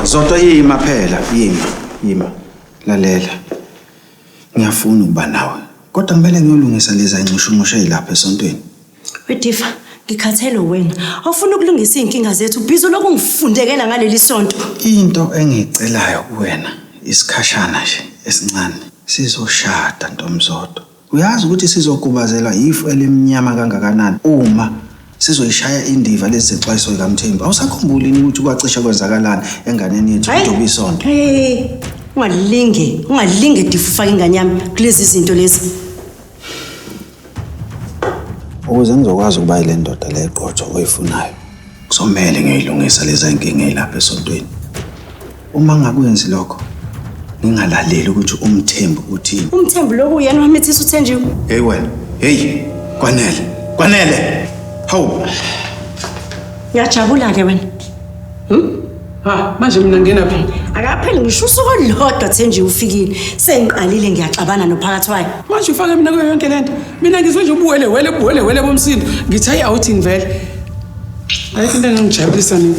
Zodwa yima phela, yima. Lalela. Ngiyafuna ukuba nawe. Kodwa kumele ngiyolungisa lezi ngishumushe lapha esontweni. Difa, ngikhathele wena. Awufuna ukulungisa inkinga zethu, bizo lokungifundekela ngaleli sonto. Into engicelayo kuwena isikhashana nje esincane. Sizoshada ntomZodwa. Uyazi ukuthi sizokubazela ifu elimnyama kangakanani uma sizoyishaya indiva lezi zexwayiso kaMthembu. Awusakhumbuli ukuthi kwacisha kwenzakalani enganeni yethu uDobe isonto. Ungalinge Difa ufake ingane yami kulezi zinto lezi. Ukuze ngizokwazi ukuba ile ndoda le eqotho oyifunayo, kusomele ngiyilungisa lezi inkinga lapha esontweni. Uma ngakwenzi lokho, ngingalaleli ukuthi uMthembu uthini. uMthembu lokhu uyena wamethisa uThenjiwe. Hey wena, hey, kwanele. Hawu. Ngiyajabula ke wena. Manje mina ngena phi? Akapheli ngisho usuku olulodwa Thenjiwe ufikile. Sengiqalile ngiyaxabana nophakathi wayo. Manje ufake mina kuyo yonke lento. Mina ngizwe nje ubuwele bomsindo. Ngithayi outing vele. Ayikho into engangijabulisa nini.